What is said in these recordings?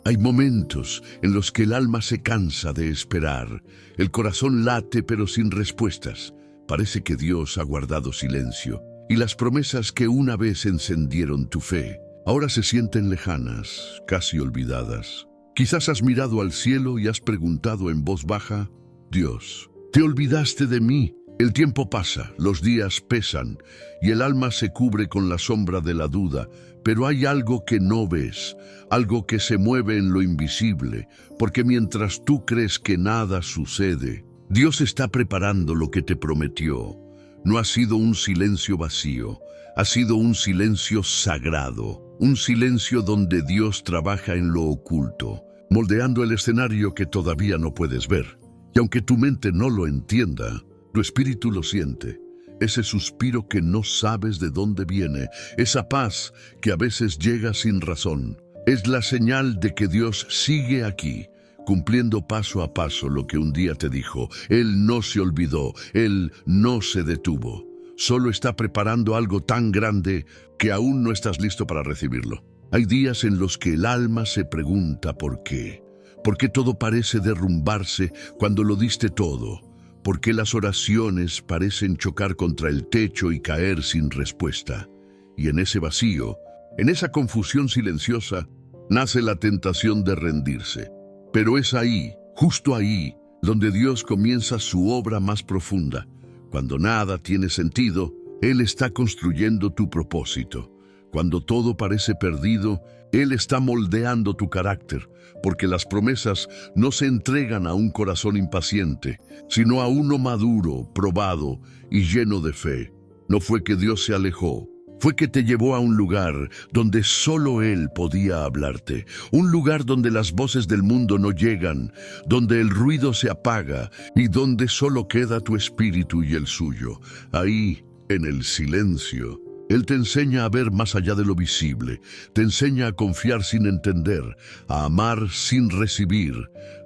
Hay momentos en los que el alma se cansa de esperar, el corazón late pero sin respuestas. Parece que Dios ha guardado silencio y las promesas que una vez encendieron tu fe ahora se sienten lejanas, casi olvidadas. Quizás has mirado al cielo y has preguntado en voz baja: Dios, ¿te olvidaste de mí? El tiempo pasa, los días pesan y el alma se cubre con la sombra de la duda, pero hay algo que no ves, algo que se mueve en lo invisible, porque mientras tú crees que nada sucede, Dios está preparando lo que te prometió. No ha sido un silencio vacío, ha sido un silencio sagrado, un silencio donde Dios trabaja en lo oculto, moldeando el escenario que todavía no puedes ver. Y aunque tu mente no lo entienda, tu espíritu lo siente. Ese suspiro que no sabes de dónde viene, esa paz que a veces llega sin razón, es la señal de que Dios sigue aquí, cumpliendo paso a paso lo que un día te dijo. Él no se olvidó, Él no se detuvo. Solo está preparando algo tan grande que aún no estás listo para recibirlo. Hay días en los que el alma se pregunta ¿por qué? ¿Por qué todo parece derrumbarse cuando lo diste todo? ¿Por qué las oraciones parecen chocar contra el techo y caer sin respuesta? Y en ese vacío, en esa confusión silenciosa, nace la tentación de rendirse. Pero es ahí, justo ahí, donde Dios comienza su obra más profunda. Cuando nada tiene sentido, Él está construyendo tu propósito. Cuando todo parece perdido, Él está moldeando tu carácter, porque las promesas no se entregan a un corazón impaciente, sino a uno maduro, probado y lleno de fe. No fue que Dios se alejó, fue que te llevó a un lugar donde solo Él podía hablarte, un lugar donde las voces del mundo no llegan, donde el ruido se apaga y donde solo queda tu espíritu y el suyo. Ahí, en el silencio, Él te enseña a ver más allá de lo visible, te enseña a confiar sin entender, a amar sin recibir,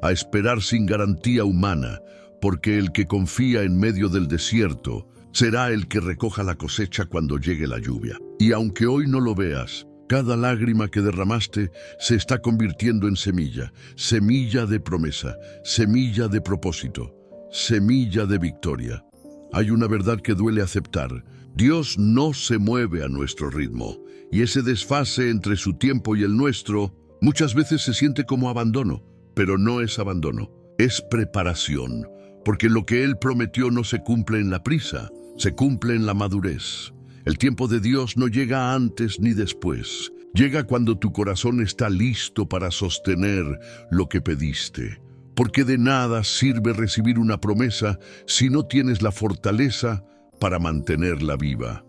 a esperar sin garantía humana, porque el que confía en medio del desierto será el que recoja la cosecha cuando llegue la lluvia. Y aunque hoy no lo veas, cada lágrima que derramaste se está convirtiendo en semilla, semilla de promesa, semilla de propósito, semilla de victoria. Hay una verdad que duele aceptar. Dios no se mueve a nuestro ritmo, y ese desfase entre su tiempo y el nuestro muchas veces se siente como abandono, pero no es abandono, es preparación, porque lo que Él prometió no se cumple en la prisa, se cumple en la madurez. El tiempo de Dios no llega antes ni después, llega cuando tu corazón está listo para sostener lo que pediste, porque de nada sirve recibir una promesa si no tienes la fortaleza para mantenerla viva.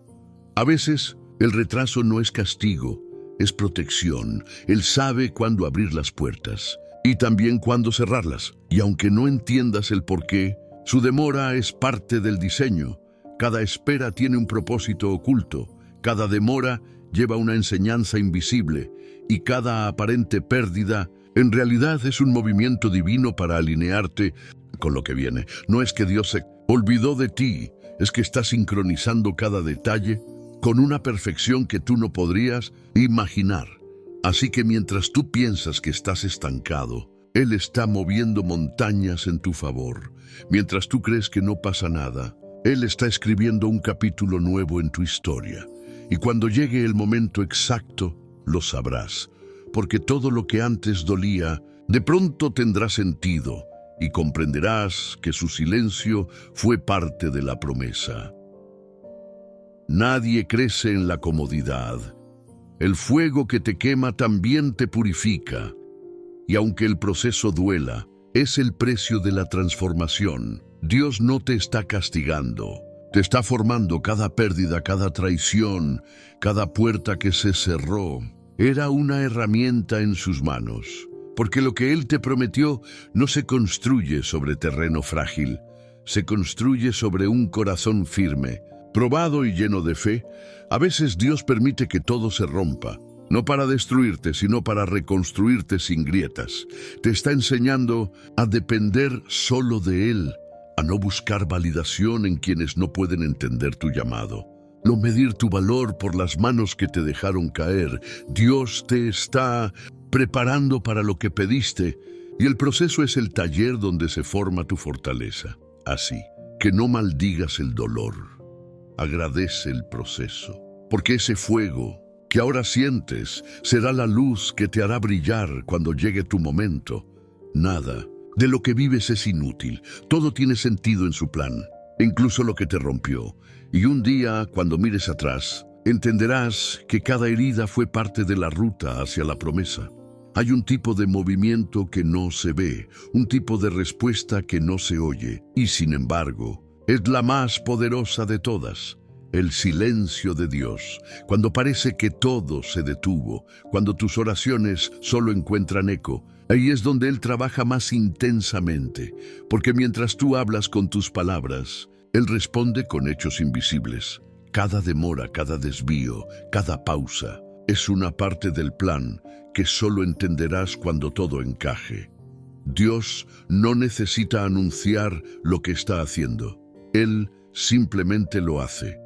A veces, el retraso no es castigo, es protección. Él sabe cuándo abrir las puertas y también cuándo cerrarlas. Y aunque no entiendas el porqué, su demora es parte del diseño. Cada espera tiene un propósito oculto, cada demora lleva una enseñanza invisible y cada aparente pérdida en realidad es un movimiento divino para alinearte con lo que viene. No es que Dios se olvidó de ti, es que está sincronizando cada detalle con una perfección que tú no podrías imaginar. Así que mientras tú piensas que estás estancado, Él está moviendo montañas en tu favor. Mientras tú crees que no pasa nada, Él está escribiendo un capítulo nuevo en tu historia. Y cuando llegue el momento exacto, lo sabrás, porque todo lo que antes dolía, de pronto tendrá sentido, y comprenderás que su silencio fue parte de la promesa. Nadie crece en la comodidad. El fuego que te quema también te purifica. Y aunque el proceso duela, es el precio de la transformación. Dios no te está castigando. Te está formando. Cada pérdida, cada traición, cada puerta que se cerró, era una herramienta en sus manos. Porque lo que Él te prometió no se construye sobre terreno frágil, se construye sobre un corazón firme, probado y lleno de fe. A veces Dios permite que todo se rompa, no para destruirte, sino para reconstruirte sin grietas. Te está enseñando a depender solo de Él, a no buscar validación en quienes no pueden entender tu llamado, no medir tu valor por las manos que te dejaron caer. Dios te está preparando para lo que pediste, y el proceso es el taller donde se forma tu fortaleza. Así que no maldigas el dolor, agradece el proceso, porque ese fuego que ahora sientes será la luz que te hará brillar cuando llegue tu momento. Nada de lo que vives es inútil, todo tiene sentido en su plan, incluso lo que te rompió. Y un día, cuando mires atrás, entenderás que cada herida fue parte de la ruta hacia la promesa. Hay un tipo de movimiento que no se ve, un tipo de respuesta que no se oye, y sin embargo, es la más poderosa de todas. El silencio de Dios, cuando parece que todo se detuvo, cuando tus oraciones solo encuentran eco, ahí es donde Él trabaja más intensamente, porque mientras tú hablas con tus palabras, Él responde con hechos invisibles. Cada demora, cada desvío, cada pausa, es una parte del plan que solo entenderás cuando todo encaje. Dios no necesita anunciar lo que está haciendo. Él simplemente lo hace.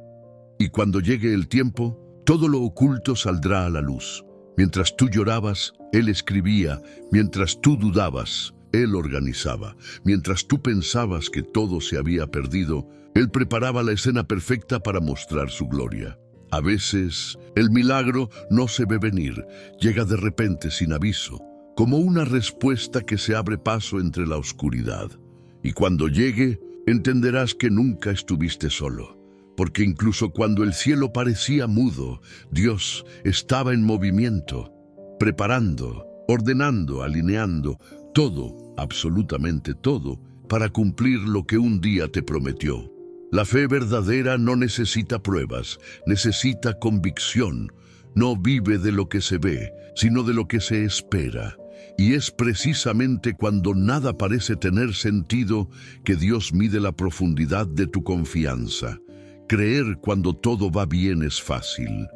Y cuando llegue el tiempo, todo lo oculto saldrá a la luz. Mientras tú llorabas, Él escribía. Mientras tú dudabas, Él organizaba. Mientras tú pensabas que todo se había perdido, Él preparaba la escena perfecta para mostrar su gloria. A veces, el milagro no se ve venir, llega de repente sin aviso, como una respuesta que se abre paso entre la oscuridad. Y cuando llegue, entenderás que nunca estuviste solo. Porque incluso cuando el cielo parecía mudo, Dios estaba en movimiento, preparando, ordenando, alineando, todo, absolutamente todo, para cumplir lo que un día te prometió. La fe verdadera no necesita pruebas, necesita convicción. No vive de lo que se ve, sino de lo que se espera. Y es precisamente cuando nada parece tener sentido que Dios mide la profundidad de tu confianza. Creer cuando todo va bien es fácil,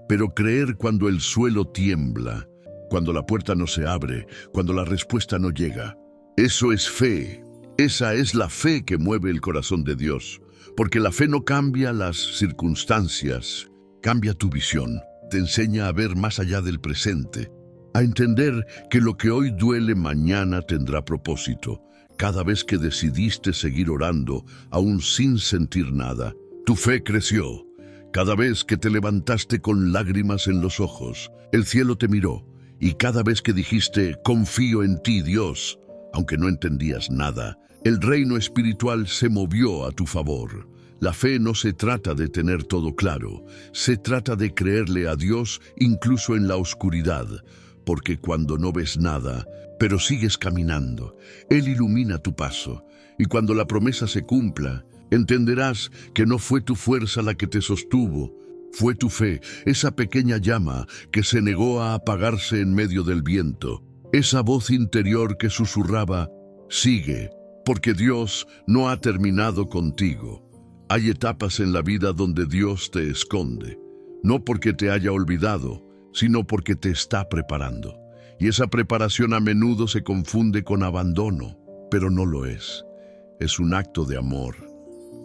pero creer cuando el suelo tiembla, cuando la puerta no se abre, cuando la respuesta no llega, eso es fe. Esa es la fe que mueve el corazón de Dios, porque la fe no cambia las circunstancias, cambia tu visión, te enseña a ver más allá del presente, a entender que lo que hoy duele mañana tendrá propósito. Cada vez que decidiste seguir orando, aún sin sentir nada, tu fe creció. Cada vez que te levantaste con lágrimas en los ojos, el cielo te miró. Y cada vez que dijiste, confío en ti, Dios, aunque no entendías nada, el reino espiritual se movió a tu favor. La fe no se trata de tener todo claro, se trata de creerle a Dios incluso en la oscuridad, porque cuando no ves nada, pero sigues caminando, Él ilumina tu paso, y cuando la promesa se cumpla, entenderás que no fue tu fuerza la que te sostuvo, fue tu fe, esa pequeña llama que se negó a apagarse en medio del viento, esa voz interior que susurraba, sigue, porque Dios no ha terminado contigo. Hay etapas en la vida donde Dios te esconde, no porque te haya olvidado, sino porque te está preparando. Y esa preparación a menudo se confunde con abandono, pero no lo es. Es un acto de amor.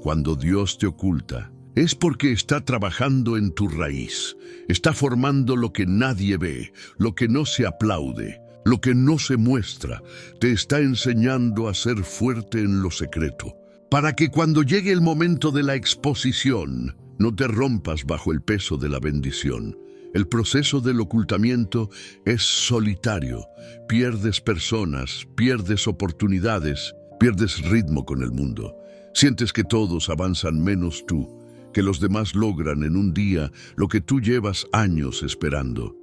Cuando Dios te oculta, es porque está trabajando en tu raíz, está formando lo que nadie ve, lo que no se aplaude, lo que no se muestra, te está enseñando a ser fuerte en lo secreto, para que cuando llegue el momento de la exposición, no te rompas bajo el peso de la bendición. El proceso del ocultamiento es solitario, pierdes personas, pierdes oportunidades, pierdes ritmo con el mundo. Sientes que todos avanzan menos tú, que los demás logran en un día lo que tú llevas años esperando.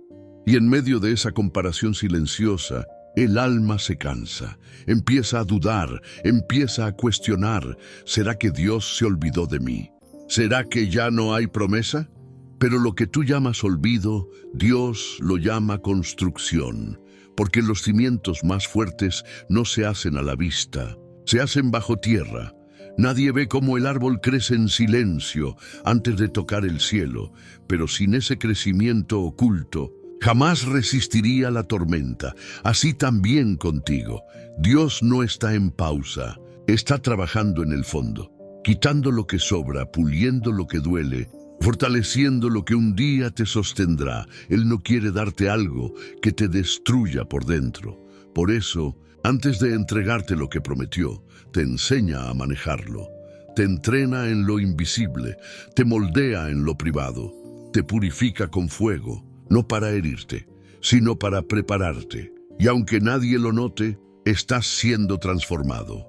Y en medio de esa comparación silenciosa, el alma se cansa, empieza a dudar, empieza a cuestionar, ¿será que Dios se olvidó de mí? ¿Será que ya no hay promesa? Pero lo que tú llamas olvido, Dios lo llama construcción, porque los cimientos más fuertes no se hacen a la vista, se hacen bajo tierra. Nadie ve cómo el árbol crece en silencio antes de tocar el cielo, pero sin ese crecimiento oculto, jamás resistiría la tormenta. Así también contigo. Dios no está en pausa, está trabajando en el fondo, quitando lo que sobra, puliendo lo que duele, fortaleciendo lo que un día te sostendrá. Él no quiere darte algo que te destruya por dentro. Por eso, antes de entregarte lo que prometió, te enseña a manejarlo. Te entrena en lo invisible, te moldea en lo privado, te purifica con fuego, no para herirte, sino para prepararte. Y aunque nadie lo note, estás siendo transformado.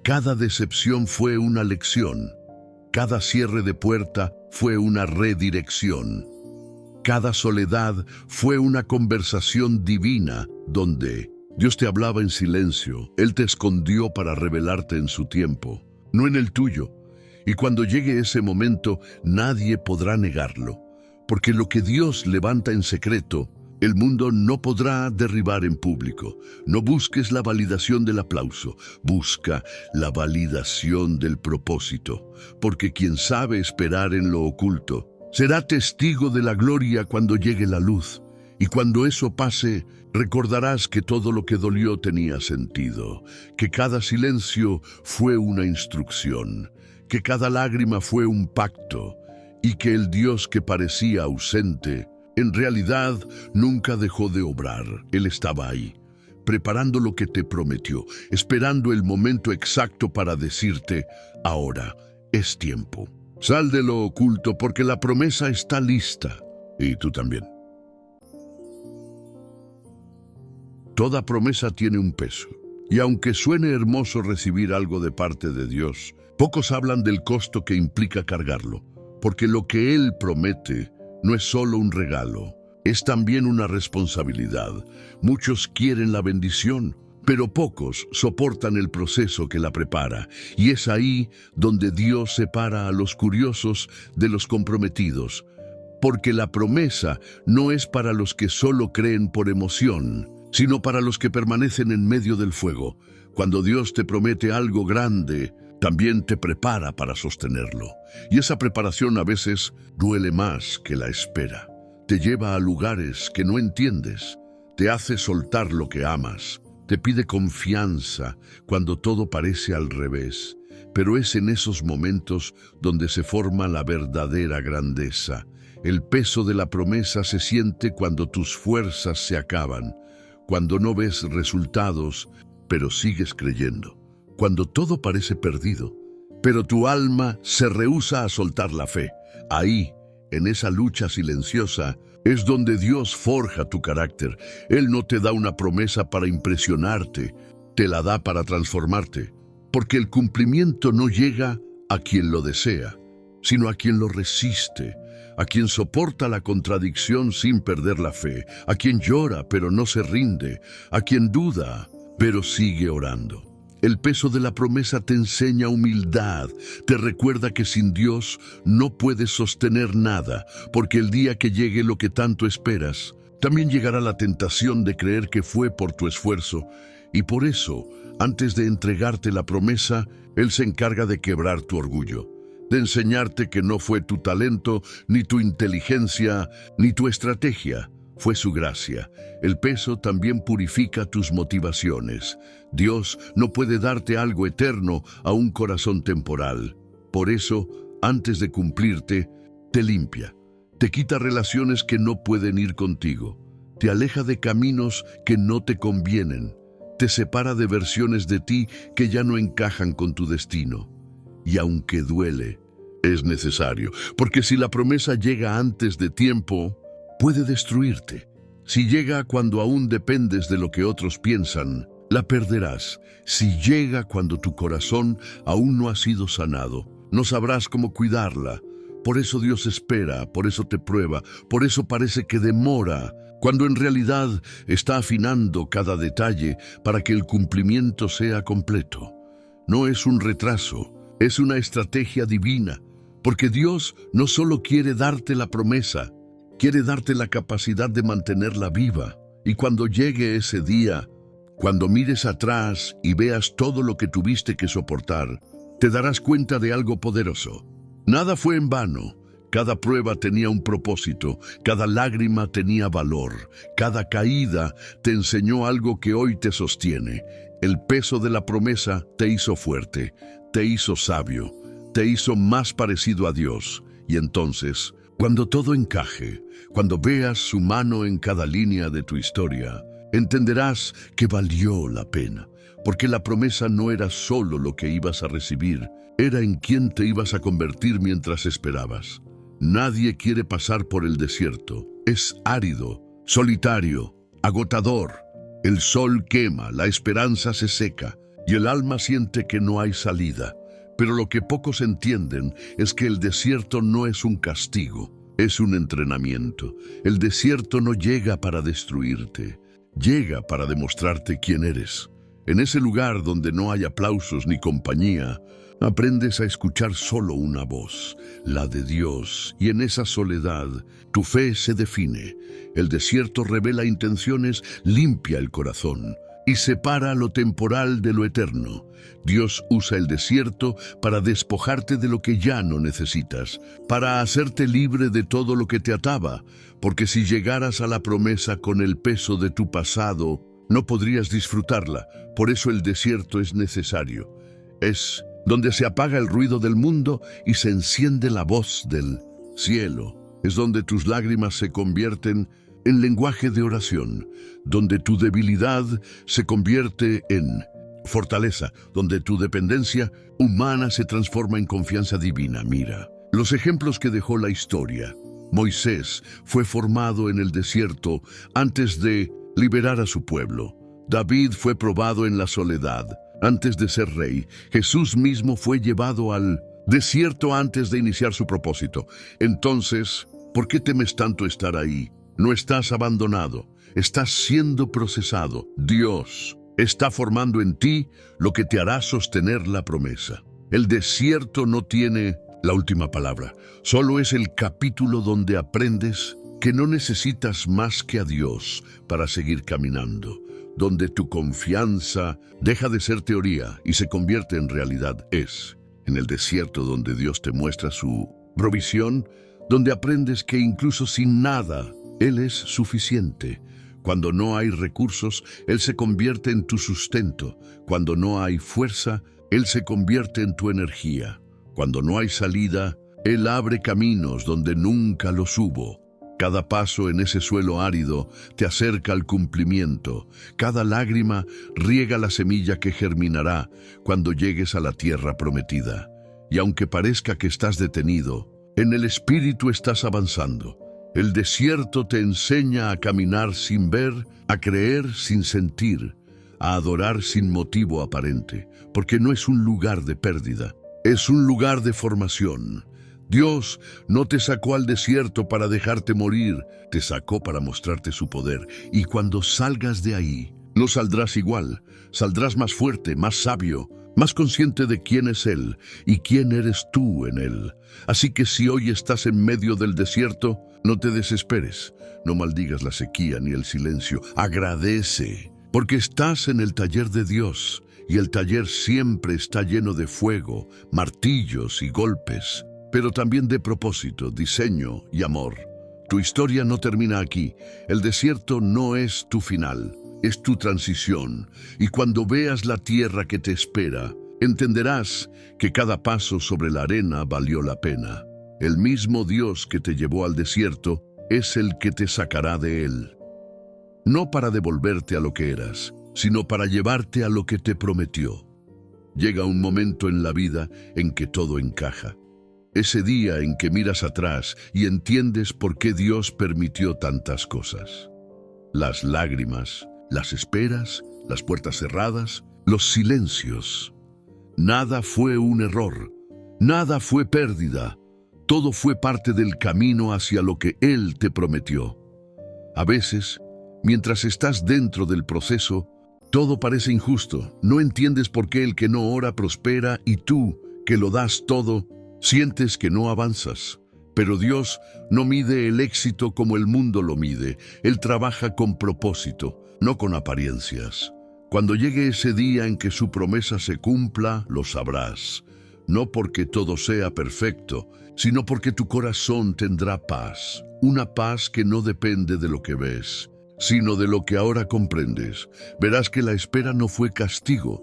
Cada decepción fue una lección. Cada cierre de puerta fue una redirección. Cada soledad fue una conversación divina donde Dios te hablaba en silencio. Él te escondió para revelarte en su tiempo, no en el tuyo. Y cuando llegue ese momento, nadie podrá negarlo, porque lo que Dios levanta en secreto, el mundo no podrá derribar en público. No busques la validación del aplauso, busca la validación del propósito, porque quien sabe esperar en lo oculto será testigo de la gloria cuando llegue la luz. Y cuando eso pase, recordarás que todo lo que dolió tenía sentido, que cada silencio fue una instrucción, que cada lágrima fue un pacto, y que el Dios que parecía ausente, en realidad nunca dejó de obrar. Él estaba ahí, preparando lo que te prometió, esperando el momento exacto para decirte, ahora es tiempo. Sal de lo oculto porque la promesa está lista. Y tú también. Toda promesa tiene un peso. Y aunque suene hermoso recibir algo de parte de Dios, pocos hablan del costo que implica cargarlo, porque lo que Él promete no es solo un regalo, es también una responsabilidad. Muchos quieren la bendición, pero pocos soportan el proceso que la prepara. Y es ahí donde Dios separa a los curiosos de los comprometidos, porque la promesa no es para los que solo creen por emoción, sino para los que permanecen en medio del fuego. Cuando Dios te promete algo grande, también te prepara para sostenerlo. Y esa preparación a veces duele más que la espera. Te lleva a lugares que no entiendes, te hace soltar lo que amas, te pide confianza cuando todo parece al revés. Pero es en esos momentos donde se forma la verdadera grandeza. El peso de la promesa se siente cuando tus fuerzas se acaban, cuando no ves resultados, pero sigues creyendo. Cuando todo parece perdido, pero tu alma se rehúsa a soltar la fe. Ahí, en esa lucha silenciosa, es donde Dios forja tu carácter. Él no te da una promesa para impresionarte, te la da para transformarte, porque el cumplimiento no llega a quien lo desea, sino a quien lo resiste, a quien soporta la contradicción sin perder la fe, a quien llora pero no se rinde, a quien duda pero sigue orando. El peso de la promesa te enseña humildad, te recuerda que sin Dios no puedes sostener nada, porque el día que llegue lo que tanto esperas, también llegará la tentación de creer que fue por tu esfuerzo, y por eso, antes de entregarte la promesa, Él se encarga de quebrar tu orgullo, de enseñarte que no fue tu talento, ni tu inteligencia, ni tu estrategia. Fue su gracia. El peso también purifica tus motivaciones. Dios no puede darte algo eterno a un corazón temporal. Por eso, antes de cumplirte, te limpia. Te quita relaciones que no pueden ir contigo. Te aleja de caminos que no te convienen. Te separa de versiones de ti que ya no encajan con tu destino. Y aunque duele, es necesario, porque si la promesa llega antes de tiempo, puede destruirte. Si llega cuando aún dependes de lo que otros piensan, la perderás. Si llega cuando tu corazón aún no ha sido sanado, no sabrás cómo cuidarla. Por eso Dios espera, por eso te prueba, por eso parece que demora, cuando en realidad está afinando cada detalle para que el cumplimiento sea completo. No es un retraso, es una estrategia divina, porque Dios no solo quiere darte la promesa, quiere darte la capacidad de mantenerla viva. Y cuando llegue ese día, cuando mires atrás y veas todo lo que tuviste que soportar, te darás cuenta de algo poderoso. Nada fue en vano. Cada prueba tenía un propósito, cada lágrima tenía valor, cada caída te enseñó algo que hoy te sostiene. El peso de la promesa te hizo fuerte, te hizo sabio, te hizo más parecido a Dios. Y entonces, cuando todo encaje, cuando veas su mano en cada línea de tu historia, entenderás que valió la pena, porque la promesa no era solo lo que ibas a recibir, era en quién te ibas a convertir mientras esperabas. Nadie quiere pasar por el desierto. Es árido, solitario, agotador. El sol quema, la esperanza se seca y el alma siente que no hay salida. Pero lo que pocos entienden es que el desierto no es un castigo, es un entrenamiento. El desierto no llega para destruirte, llega para demostrarte quién eres. En ese lugar donde no hay aplausos ni compañía, aprendes a escuchar solo una voz, la de Dios, y en esa soledad tu fe se define. El desierto revela intenciones, limpia el corazón y separa lo temporal de lo eterno. Dios usa el desierto para despojarte de lo que ya no necesitas, para hacerte libre de todo lo que te ataba, porque si llegaras a la promesa con el peso de tu pasado, no podrías disfrutarla. Por eso el desierto es necesario. Es donde se apaga el ruido del mundo y se enciende la voz del cielo. Es donde tus lágrimas se convierten en lenguaje de oración, donde tu debilidad se convierte en fortaleza, donde tu dependencia humana se transforma en confianza divina. Mira, los ejemplos que dejó la historia. Moisés fue formado en el desierto antes de liberar a su pueblo. David fue probado en la soledad antes de ser rey. Jesús mismo fue llevado al desierto antes de iniciar su propósito. Entonces, ¿por qué temes tanto estar ahí? No estás abandonado, estás siendo procesado. Dios está formando en ti lo que te hará sostener la promesa. El desierto no tiene la última palabra, solo es el capítulo donde aprendes que no necesitas más que a Dios para seguir caminando, donde tu confianza deja de ser teoría y se convierte en realidad. Es en el desierto donde Dios te muestra su provisión, donde aprendes que incluso sin nada, Él es suficiente. Cuando no hay recursos, Él se convierte en tu sustento. Cuando no hay fuerza, Él se convierte en tu energía. Cuando no hay salida, Él abre caminos donde nunca los hubo. Cada paso en ese suelo árido te acerca al cumplimiento. Cada lágrima riega la semilla que germinará cuando llegues a la tierra prometida. Y aunque parezca que estás detenido, en el espíritu estás avanzando. El desierto te enseña a caminar sin ver, a creer sin sentir, a adorar sin motivo aparente, porque no es un lugar de pérdida, es un lugar de formación. Dios no te sacó al desierto para dejarte morir, te sacó para mostrarte su poder. Y cuando salgas de ahí, no saldrás igual, saldrás más fuerte, más sabio, más consciente de quién es Él y quién eres tú en Él. Así que si hoy estás en medio del desierto, no te desesperes, no maldigas la sequía ni el silencio, agradece, porque estás en el taller de Dios y el taller siempre está lleno de fuego, martillos y golpes, pero también de propósito, diseño y amor. Tu historia no termina aquí, el desierto no es tu final, es tu transición, y cuando veas la tierra que te espera, entenderás que cada paso sobre la arena valió la pena. El mismo Dios que te llevó al desierto es el que te sacará de él. No para devolverte a lo que eras, sino para llevarte a lo que te prometió. Llega un momento en la vida en que todo encaja. Ese día en que miras atrás y entiendes por qué Dios permitió tantas cosas. Las lágrimas, las esperas, las puertas cerradas, los silencios. Nada fue un error, nada fue pérdida. Todo fue parte del camino hacia lo que Él te prometió. A veces, mientras estás dentro del proceso, todo parece injusto. No entiendes por qué el que no ora prospera y tú, que lo das todo, sientes que no avanzas. Pero Dios no mide el éxito como el mundo lo mide. Él trabaja con propósito, no con apariencias. Cuando llegue ese día en que su promesa se cumpla, lo sabrás. No porque todo sea perfecto, sino porque tu corazón tendrá paz. Una paz que no depende de lo que ves, sino de lo que ahora comprendes. Verás que la espera no fue castigo,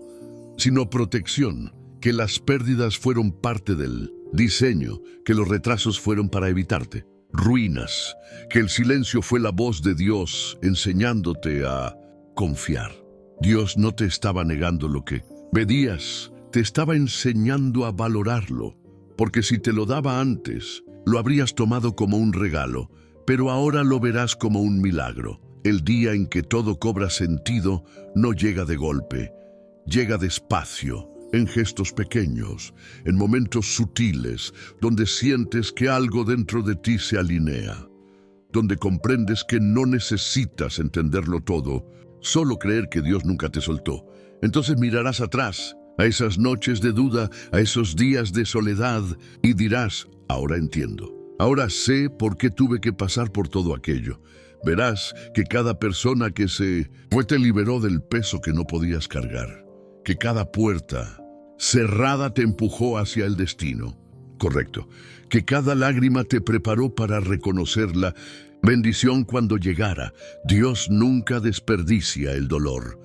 sino protección, que las pérdidas fueron parte del Diseño, que los retrasos fueron para evitarte. Ruinas, que el silencio fue la voz de Dios enseñándote a confiar. Dios no te estaba negando lo que pedías, te estaba enseñando a valorarlo, porque si te lo daba antes, lo habrías tomado como un regalo, pero ahora lo verás como un milagro. El día en que todo cobra sentido no llega de golpe, llega despacio, en gestos pequeños, en momentos sutiles, donde sientes que algo dentro de ti se alinea, donde comprendes que no necesitas entenderlo todo, solo creer que Dios nunca te soltó. Entonces mirarás atrás, a esas noches de duda, a esos días de soledad, y dirás, ahora entiendo. Ahora sé por qué tuve que pasar por todo aquello. Verás que cada persona que se fue te liberó del peso que no podías cargar, que cada puerta cerrada te empujó hacia el destino. Correcto. Que cada lágrima te preparó para reconocer la bendición cuando llegara. Dios nunca desperdicia el dolor.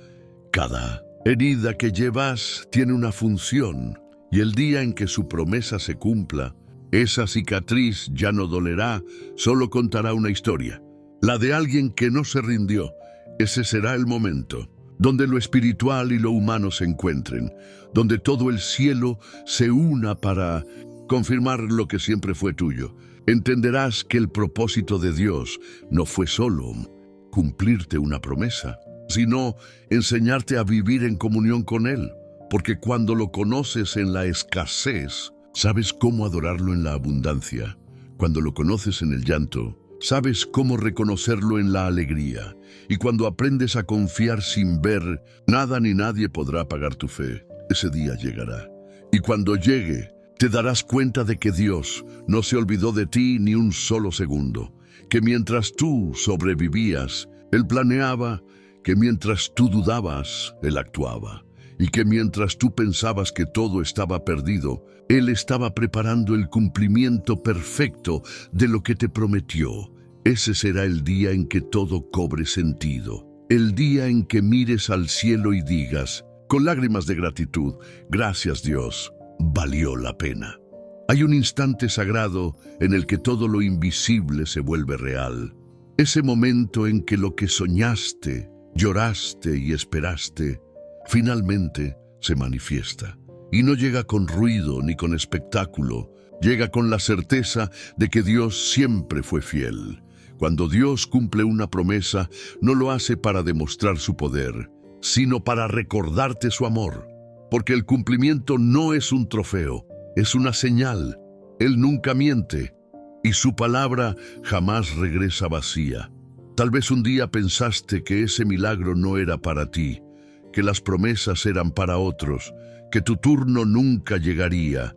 Cada herida que llevas tiene una función, y el día en que su promesa se cumpla, esa cicatriz ya no dolerá, solo contará una historia. La de alguien que no se rindió. Ese será el momento donde lo espiritual y lo humano se encuentren, donde todo el cielo se una para confirmar lo que siempre fue tuyo. Entenderás que el propósito de Dios no fue solo cumplirte una promesa, sino enseñarte a vivir en comunión con Él, porque cuando lo conoces en la escasez, sabes cómo adorarlo en la abundancia. Cuando lo conoces en el llanto, sabes cómo reconocerlo en la alegría. Y cuando aprendes a confiar sin ver, nada ni nadie podrá apagar tu fe. Ese día llegará. Y cuando llegue, te darás cuenta de que Dios no se olvidó de ti ni un solo segundo. Que mientras tú sobrevivías, Él planeaba. Que mientras tú dudabas, Él actuaba. Y que mientras tú pensabas que todo estaba perdido, Él estaba preparando el cumplimiento perfecto de lo que te prometió. Ese será el día en que todo cobre sentido. El día en que mires al cielo y digas, con lágrimas de gratitud, gracias Dios, valió la pena. Hay un instante sagrado en el que todo lo invisible se vuelve real. Ese momento en que lo que soñaste, lloraste y esperaste, finalmente se manifiesta. Y no llega con ruido ni con espectáculo, llega con la certeza de que Dios siempre fue fiel. Cuando Dios cumple una promesa, no lo hace para demostrar su poder, sino para recordarte su amor. Porque el cumplimiento no es un trofeo, es una señal. Él nunca miente, y su palabra jamás regresa vacía. Tal vez un día pensaste que ese milagro no era para ti, que las promesas eran para otros, que tu turno nunca llegaría.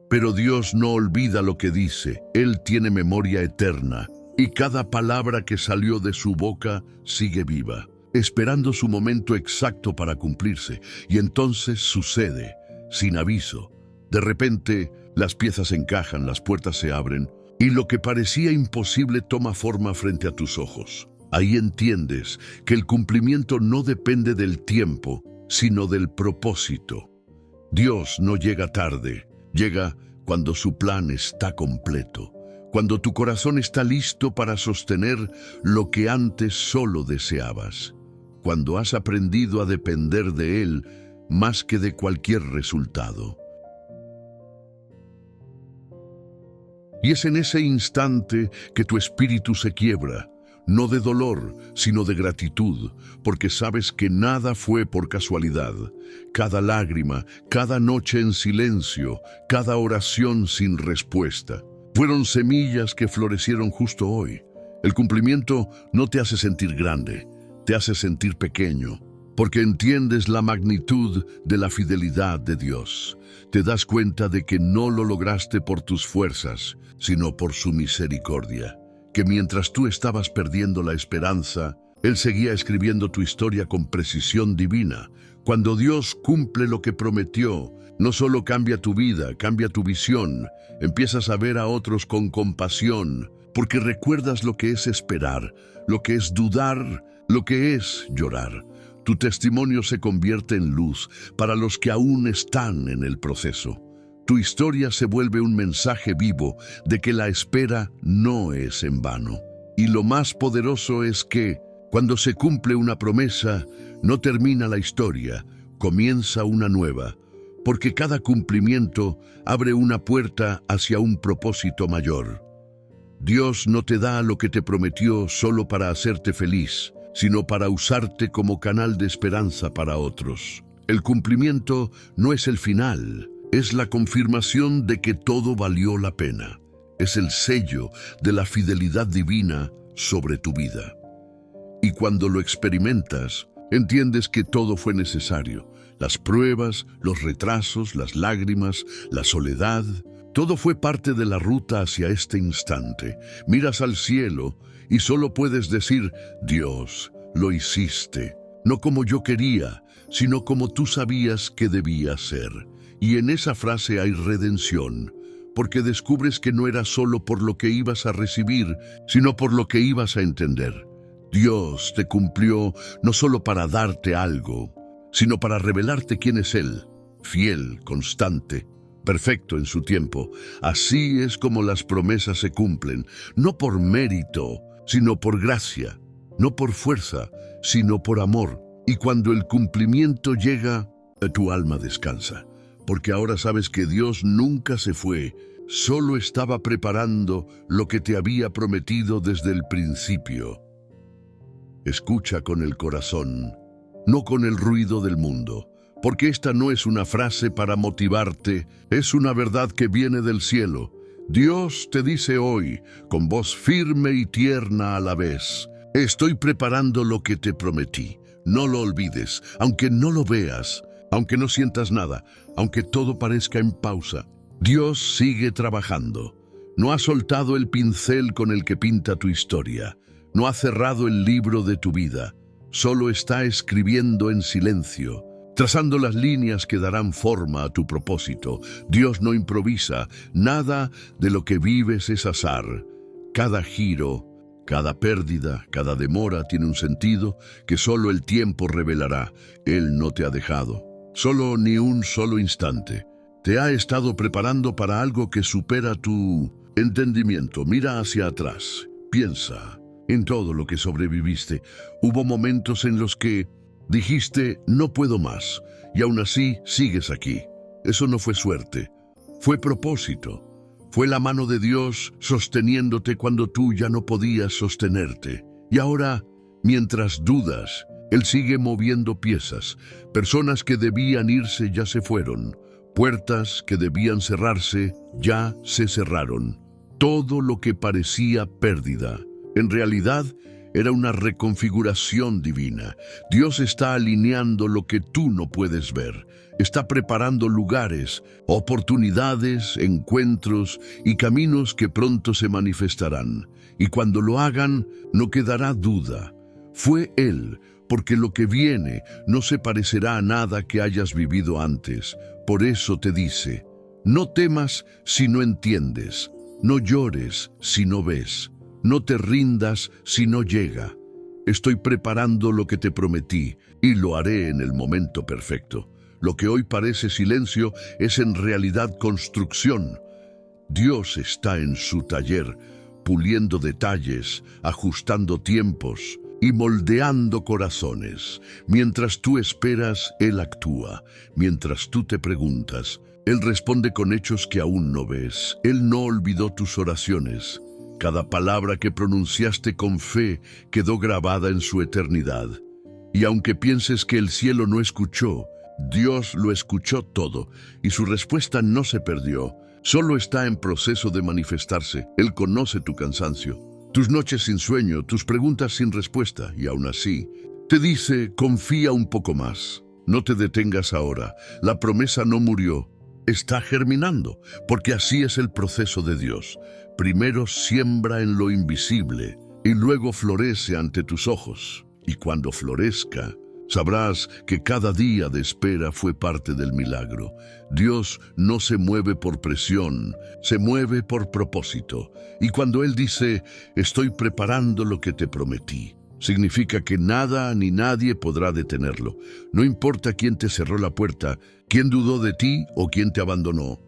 Pero Dios no olvida lo que dice. Él tiene memoria eterna, y cada palabra que salió de su boca sigue viva, esperando su momento exacto para cumplirse. Y entonces sucede, sin aviso. De repente, las piezas encajan, las puertas se abren, y lo que parecía imposible toma forma frente a tus ojos. Ahí entiendes que el cumplimiento no depende del tiempo, sino del propósito. Dios no llega tarde, llega cuando su plan está completo, cuando tu corazón está listo para sostener lo que antes solo deseabas, cuando has aprendido a depender de Él más que de cualquier resultado. Y es en ese instante que tu espíritu se quiebra, no de dolor, sino de gratitud, porque sabes que nada fue por casualidad. Cada lágrima, cada noche en silencio, cada oración sin respuesta, fueron semillas que florecieron justo hoy. El cumplimiento no te hace sentir grande, te hace sentir pequeño, porque entiendes la magnitud de la fidelidad de Dios. Te das cuenta de que no lo lograste por tus fuerzas, sino por su misericordia. Que mientras tú estabas perdiendo la esperanza, Él seguía escribiendo tu historia con precisión divina. Cuando Dios cumple lo que prometió, no solo cambia tu vida, cambia tu visión. Empiezas a ver a otros con compasión, porque recuerdas lo que es esperar, lo que es dudar, lo que es llorar. Tu testimonio se convierte en luz para los que aún están en el proceso. tu historia se vuelve un mensaje vivo de que la espera no es en vano. Y lo más poderoso es que, cuando se cumple una promesa, no termina la historia, comienza una nueva, porque cada cumplimiento abre una puerta hacia un propósito mayor. Dios no te da lo que te prometió solo para hacerte feliz, sino para usarte como canal de esperanza para otros. El cumplimiento no es el final, es la confirmación de que todo valió la pena. Es el sello de la fidelidad divina sobre tu vida. Y cuando lo experimentas, entiendes que todo fue necesario. Las pruebas, los retrasos, las lágrimas, la soledad, todo fue parte de la ruta hacia este instante. Miras al cielo y solo puedes decir, Dios, lo hiciste. No como yo quería, sino como tú sabías que debía ser. Y en esa frase hay redención, porque descubres que no era solo por lo que ibas a recibir, sino por lo que ibas a entender. Dios te cumplió no solo para darte algo, sino para revelarte quién es Él, fiel, constante, perfecto en su tiempo. Así es como las promesas se cumplen, no por mérito, sino por gracia, no por fuerza, sino por amor. Y cuando el cumplimiento llega, tu alma descansa, porque ahora sabes que Dios nunca se fue, solo estaba preparando lo que te había prometido desde el principio. Escucha con el corazón, no con el ruido del mundo, porque esta no es una frase para motivarte, es una verdad que viene del cielo. Dios te dice hoy, con voz firme y tierna a la vez, estoy preparando lo que te prometí. No lo olvides, aunque no lo veas, aunque no sientas nada, aunque todo parezca en pausa. Dios sigue trabajando. No ha soltado el pincel con el que pinta tu historia. No ha cerrado el libro de tu vida. Solo está escribiendo en silencio, trazando las líneas que darán forma a tu propósito. Dios no improvisa. Nada de lo que vives es azar. Cada giro, cada pérdida, cada demora tiene un sentido que solo el tiempo revelará. Él no te ha dejado, solo ni un solo instante. Te ha estado preparando para algo que supera tu entendimiento. Mira hacia atrás, piensa en todo lo que sobreviviste. Hubo momentos en los que dijiste, no puedo más, y aún así sigues aquí. Eso no fue suerte, fue propósito. Fue la mano de Dios sosteniéndote cuando tú ya no podías sostenerte. Y ahora, mientras dudas, Él sigue moviendo piezas. Personas que debían irse ya se fueron. Puertas que debían cerrarse ya se cerraron. Todo lo que parecía pérdida, en realidad, era una reconfiguración divina. Dios está alineando lo que tú no puedes ver. Está preparando lugares, oportunidades, encuentros y caminos que pronto se manifestarán. Y cuando lo hagan, no quedará duda. Fue Él, porque lo que viene no se parecerá a nada que hayas vivido antes. Por eso te dice, no temas si no entiendes, no llores si no ves, no te rindas si no llega. Estoy preparando lo que te prometí y lo haré en el momento perfecto. Lo que hoy parece silencio es en realidad construcción. Dios está en su taller, puliendo detalles, ajustando tiempos y moldeando corazones. Mientras tú esperas, Él actúa. Mientras tú te preguntas, Él responde con hechos que aún no ves. Él no olvidó tus oraciones. Cada palabra que pronunciaste con fe quedó grabada en su eternidad. Y aunque pienses que el cielo no escuchó, Dios lo escuchó todo, y su respuesta no se perdió. Solo está en proceso de manifestarse. Él conoce tu cansancio, tus noches sin sueño, tus preguntas sin respuesta, y aún así, te dice, confía un poco más. No te detengas ahora. La promesa no murió. Está germinando, porque así es el proceso de Dios. Primero siembra en lo invisible, y luego florece ante tus ojos. Y cuando florezca, sabrás que cada día de espera fue parte del milagro. Dios no se mueve por presión, se mueve por propósito. Y cuando Él dice, estoy preparando lo que te prometí, significa que nada ni nadie podrá detenerlo. No importa quién te cerró la puerta, quién dudó de ti o quién te abandonó.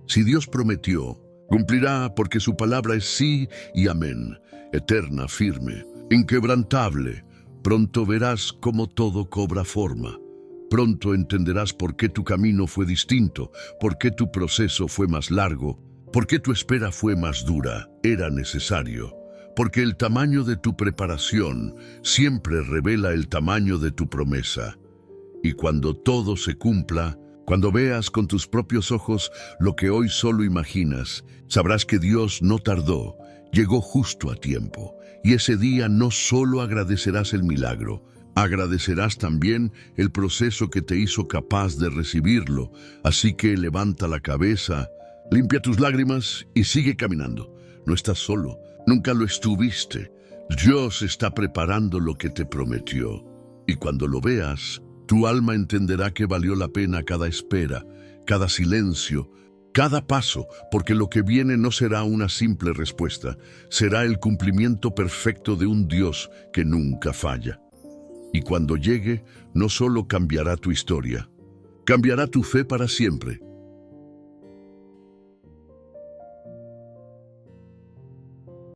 Si Dios prometió, cumplirá porque su palabra es sí y amén, eterna, firme, inquebrantable. Pronto verás cómo todo cobra forma. Pronto entenderás por qué tu camino fue distinto, por qué tu proceso fue más largo, por qué tu espera fue más dura. Era necesario, porque el tamaño de tu preparación siempre revela el tamaño de tu promesa. Y cuando todo se cumpla, cuando veas con tus propios ojos lo que hoy solo imaginas, sabrás que Dios no tardó, llegó justo a tiempo. Y ese día no solo agradecerás el milagro, agradecerás también el proceso que te hizo capaz de recibirlo. Así que levanta la cabeza, limpia tus lágrimas y sigue caminando. No estás solo, nunca lo estuviste. Dios está preparando lo que te prometió. Y cuando lo veas, tu alma entenderá que valió la pena cada espera, cada silencio, cada paso, porque lo que viene no será una simple respuesta, será el cumplimiento perfecto de un Dios que nunca falla. Y cuando llegue, no solo cambiará tu historia, cambiará tu fe para siempre.